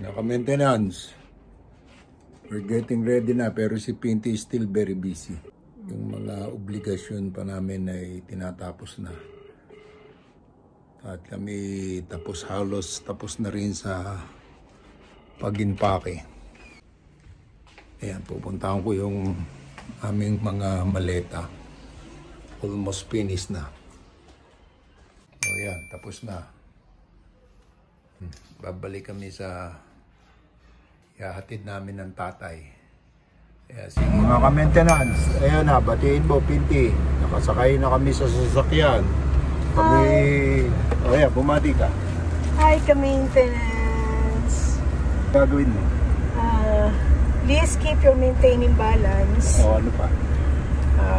Naka-maintenance. We're getting ready na, pero si Pinty is still very busy. Yung mga obligasyon pa namin ay tinatapos na. At kami halos tapos na rin sa pag-impake. Ayan, pupuntahan ko yung aming mga maleta. Almost finished na. O yan, tapos na. Babalik kami sa ihahatid namin ng tatay. Mga ka-maintenance, ayan na, batiin mo, Pinty. Nakasakay na kami sa sasakyan. Kami, ayan, bumati ka. Hi, ka-maintenance. Gagawin mo? Please keep your maintaining balance. O, ano pa?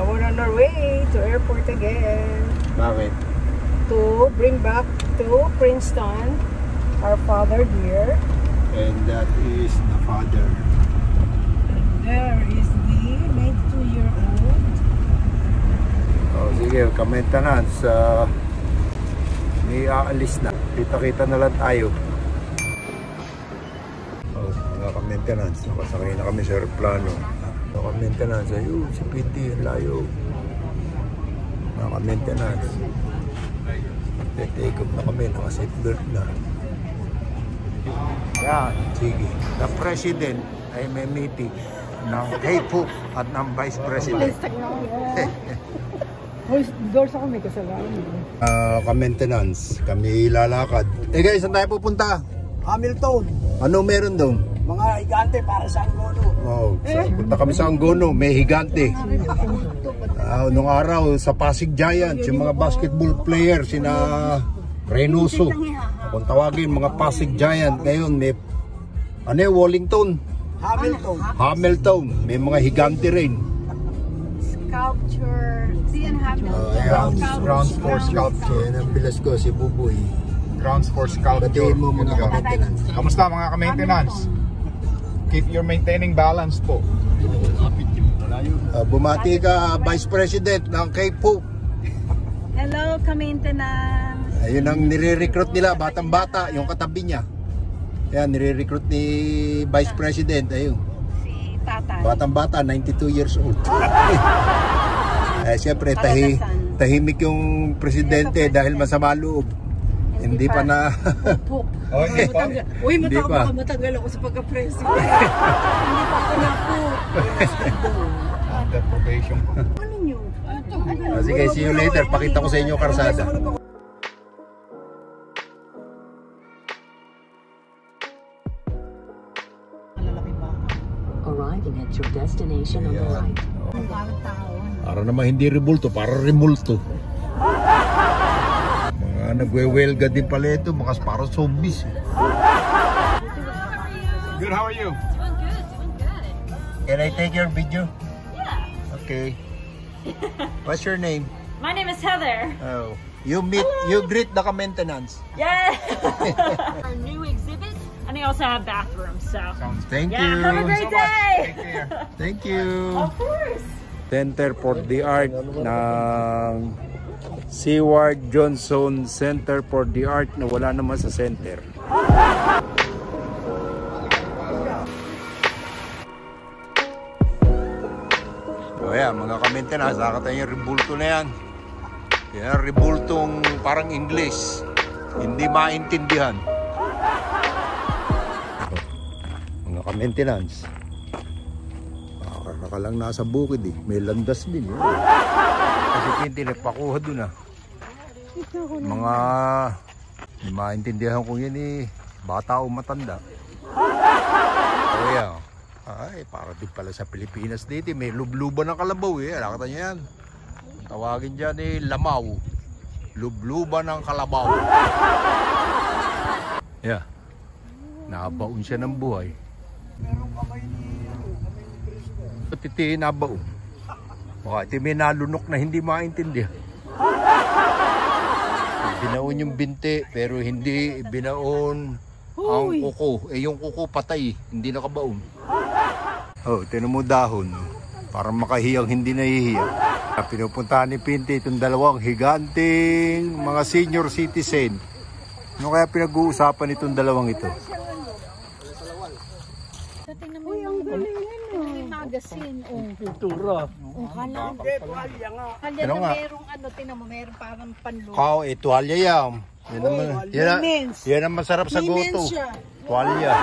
We're on our way to airport again. Bakit? To bring back to Princeton our father dear. And that is the father. And there is the 92-year-old. Oh, sige, ka-maintenance. May aalis na. Kita-kita na lang tayo. Oh, mga ka-maintenance. Nakasakay na kami sa aeroplano. Mga ka-maintenance. Ayun, si Pinty, layo. Mga ka-maintenance. Take off na kami. Naka-seatbelt na. Yan, sige. The President ay may meeting ng K-Poop at ng Vice President. Doors ako may kasalanan. Ka-maintenance, kami lalakad. Guys, saan tayo pupunta? Hamilton. Ano meron doon? Mga higante para sa Angono. Oh, punta kami sa Angono, may higante. Nung araw sa Pasig Giants, yung mga basketball player, sina Reynoso. Kung tawagin, mga Pasig Giant. Ngayon, may Wallington. Hamilton. May mga higante rin. Sculpture. Grounds for sculpture. Yan ang bilas ko, si Buboy. Grounds for sculpture. Batiin mo mga ka-maintenance. Kamusta mga ka-maintenance? Keep your maintaining balance po. Bumati ka, Vice President ng K-Poop. Hello, ka-maintenance. Ayun ang nire-recruit nila, batang-bata, yung katabi niya. Ayan, nire-recruit ni Vice President, ayun. Si Tatay. Batang-bata, 92 years old. Siyempre, tahimik yung presidente dahil masama loob. Hindi pa na... Uy, matanggal ako sa pagka-president. Hindi pa ako na po. Under probation po. Ano nyo? Sige, see you later. Pakita ko sa inyo karsada. Arriving at your destination on the right. Para naman hindi rebulto, para remulto. Mga nagwe-welga din pala ito, mga para zombies. Good, how are you? Doing good. Can I take your video? Yeah. Okay. What's your name? My name is Heather. Oh, you greet the maintenance. Yeah. Our new exhibit, and they also have bathrooms. So. Thank Yeah. you. Have a great day. Take care. Thank you. Of course. Center for the Art ng Seward Johnson Center for the Art na wala naman sa center. So ayan, mga ka-maintenance, nakakita yung rebulto na yan. Yan, rebultong parang English. Hindi maintindihan. Mga ka-maintenance. Ka lang nasa bukid eh. May landas din eh. Kasi Pinty nagpakuha dun ah. Mga hindi maintindihan ko yun eh. Bata o matanda. O yan. Ay, para din pala sa Pilipinas dito. May lubluban ng kalabaw eh. Nakita nyo yan. Tawagin dyan eh, lamaw. Lubluban ng kalabaw. Yeah. Nabaon siya ng buhay. Titiin na ba? Baka ito may nalunok na hindi maintindihan. Binaon yung binti pero hindi binaon ang kuko. Yung kuko patay, hindi nakabaon. Oh, tinan mo dahon. Para makahiyang hindi nahihiya. Pinupuntahan ni Pinty itong dalawang higanting mga senior citizen. Ano kaya pinag-uusapan itong dalawang ito? Tingnan mo yung magazine. Pintura. Kala Tuwalya nga. Ano nga? merong tingnan mo, merong parang panlo. Kao, tuwalya yan. Yan ang masarap sa goto. Tuwalya.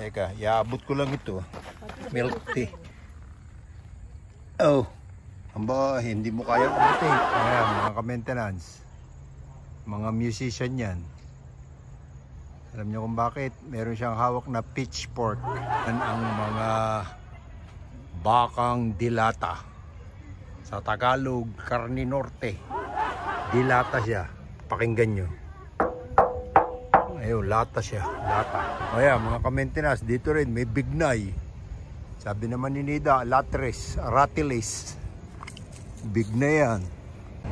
Teka, iabot ko lang ito. Milk tea. Oh. Amba, hindi mo kaya abutin. Ayan, mga ka-maintenance. Mga musician yan. Alam niyo kung bakit? Meron siyang hawak na pitchfork. Yan ang mga bakang dilata. Sa Tagalog, karni norte. Dilata siya. Pakinggan nyo. Ayun, lata siya. Lata. O yan, mga ka-maintenance, dito rin may bignay. Sabi naman ni Nida, latres, ratiles. Bignay yan.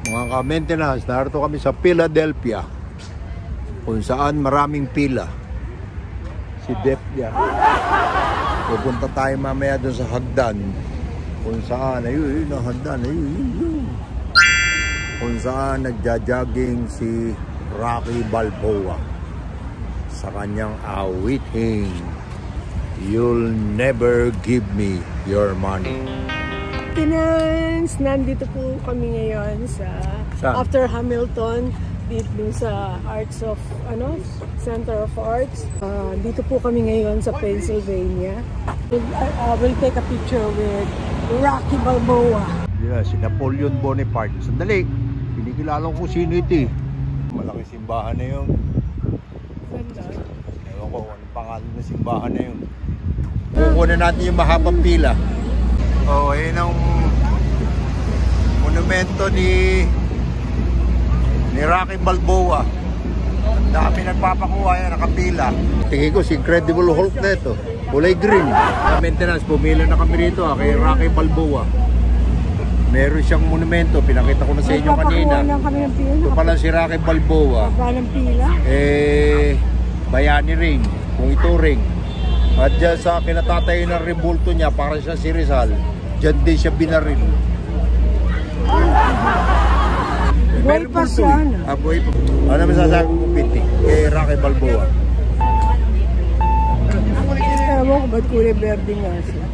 Mga ka-maintenance, narito kami sa Philadelphia. Kung saan maraming pila. Si Dep yan. Pupunta tayo mamaya doon sa hagdan. Kung saan, ayun, ang hagdan, ayun. Kung saan nagja-jogging si Rocky Balboa sa kanyang awiting, You'll Never Give Me Your Money. Maintenance, nandito po kami ngayon sa after Hamilton, dito sa Arts of Center of Arts. Dito po kami ngayon sa Pennsylvania. We'll take a picture with Rocky Balboa. Yeah, si Napoleon Bonaparte. Sandali, pinikilala ko sino ito. Malaking simbahan na yun. Ewan ko, anong pangalan na simbahan na yun. Kukunin natin yung mahabang pila. Oh, ayun ang monumento ni Rocky Balboa. Ang dami nagpapakuha yan, nakapila. Tingin ko si Incredible Hulk na ito. Kulay green. Maintenance, pumila na kami rito kay Rocky Balboa. Meron siyang monumento, pinakita ko na sa inyo kanina. Ito pala si Rocky Balboa. Ng pila? Bayani ring, kung ito ring. At dyan sa kinatatay ng rebulto niya, para siya si Rizal, dyan din siya binaril. Buhay pa siya. Buhay pa. Ano masasabi ko, Pinti? Kay Rocky Balboa. Ewan ko ba't kulay verde nga siya.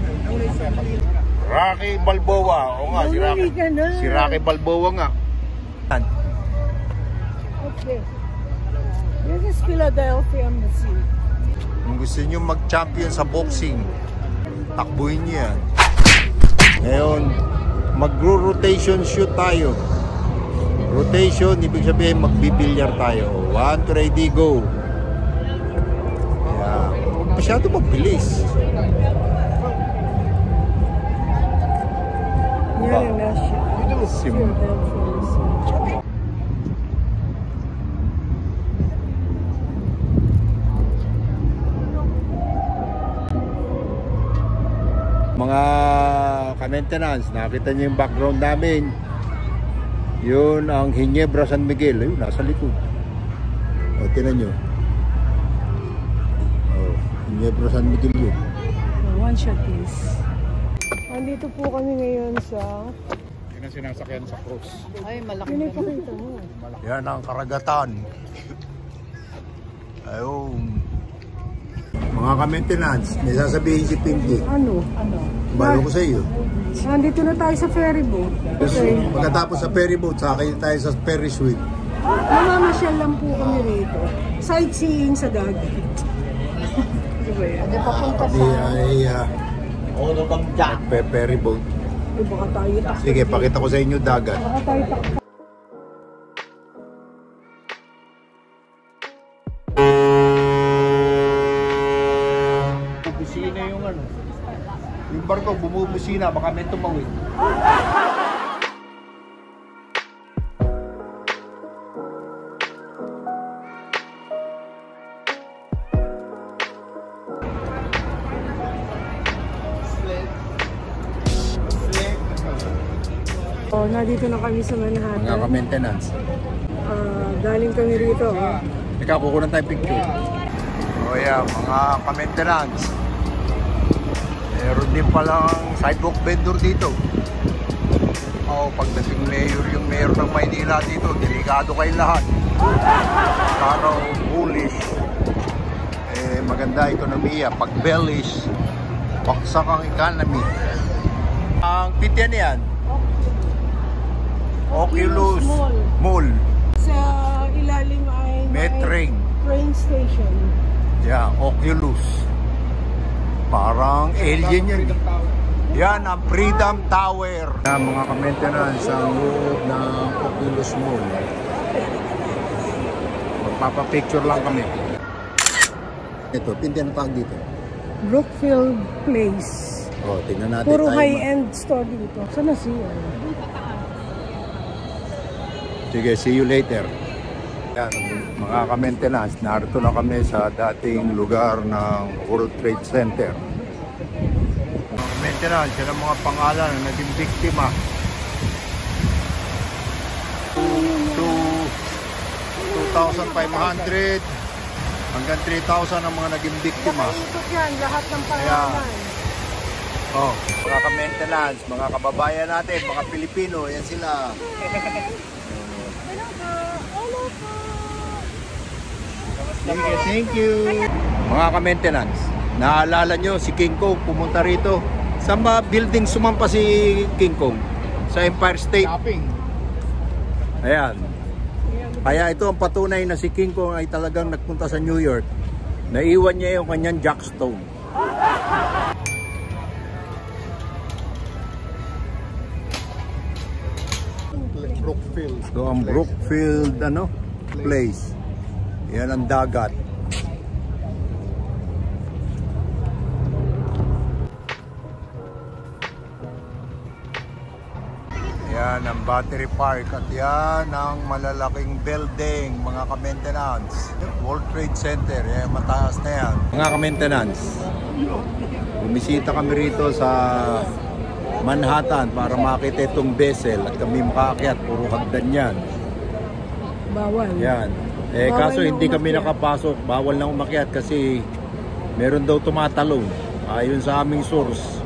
Rocky Balboa. O nga, si Rocky Balboa nga. Okay. This is Philadelphia Museum. Kung gusto nyo mag-champion sa boxing, takbuhin nyo yan. Ngayon, mag-rotation shoot tayo. Rotation, ibig sabihin magbibilyar tayo. 1, 2, ready, go. Yeah. Masyado mabilis. Yan ang nasa. Mga ka-maintenance, nakita niyo yung background namin. Yun ang Ginebra San Miguel. Ayun, nasa likod. O, tinan nyo. O, Ginebra San Miguel yun. One shot please. Andito po kami ngayon sa... Yan ang sinasakyan sa cross. Ay, malaki. Yun ay pakita mo. Yan ang karagatan. Ayun. Mga ka-maintenance, may sasabihin si Pinky. Ano? Balo ko sa iyo. Nandito na tayo sa ferry boat. Okay. Pagkatapos sa ferry boat, sakay tayo sa Ferris wheel. Mamamasyal lang po kami rito. Sightseeing sa dagat. Diba yan? Papunta Di ay Ano bang jack? ferry boat. Baka tayo takbo. Sige, pakita ko sa inyo dagat. Baka tayo takbo. Bumubusina yung ano. Yung barko, bumubusina, baka may tumawid. Oh, nandito na kami sa Manhattan. Mga ka-maintenance. Galing kami rito. Ikaw, kukunan tayo picture. O yan, mga ka-maintenance. Meron din palang sidewalk vendor dito. Pagdating mayor, yung mayor ng Maynila dito, delikado kayo lahat. Araw, bullish. maganda ekonomiya. Pag bearish, baksak ang economy. Ang pityan yan, Oculus Mall. Sa ilalim ay may train station. Yeah, Oculus. Parang alien yan. Yan ang Freedom Tower. Mga ka-maintenance ang loob ng Oculus Mall. Magpapapicture lang kami. Ito, pindihan na tawag dito. Brookfield Place. Oh, tingnan natin. Puro high-end store dito. Saan na siya? Sige, see you later. Yan, mga ka-maintenance, narito na kami sa dating lugar ng World Trade Center. Mga ka-maintenance, yan ang mga pangalan na naging biktima. 2,500 hanggang 3,000 ang mga naging biktima. Ikot yan, lahat ng pangalan. Oh, mga ka-maintenance, mga kababayan natin, mga Pilipino, yan sila. Thank you. Mga ka-maintenance, naalala nyo si King Kong pumunta rito. Saan ba building sumampa si King Kong? Sa Empire State. Shopping. Ayan. Kaya ito ang patunay na si King Kong ay talagang nagpunta sa New York. Naiwan niya yung kanyang jackstone. Brookfield. So ang Brookfield place. Yan ang dagat. Yan ang Battery Park at yan ang malalaking building, mga ka-maintenance. World Trade Center, yan, mataas na yan. Mga ka-maintenance, bumisita kami rito sa Manhattan para makita itong bezel at kami makaakyat, puro hagdan yan. Bawal. Yan. Bawal Kaso na hindi kami umakyat. nakapasok, bawal na umakyat kasi meron daw tumatalon. Ayon sa aming source,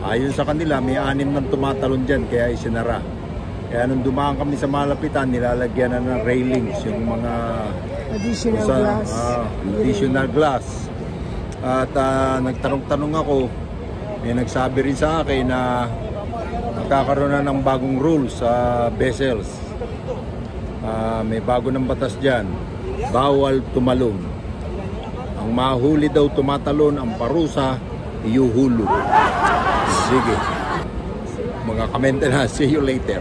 ayon sa kanila, may 6 ng tumatalon dyan kaya isinara. Kaya nung dumaan kami sa malapitan, nilalagyan na ng railings, yung mga Additional glass. Additional glass. At nagtanong-tanong ako, may nagsabi rin sa akin na magkakaroon na ng bagong rules sa bezels. May bago ng batas dyan, bawal tumalon. Ang mahuli daw tumatalon, ang parusa, iuhulog. Sige, mga ka-maintenance, see you later.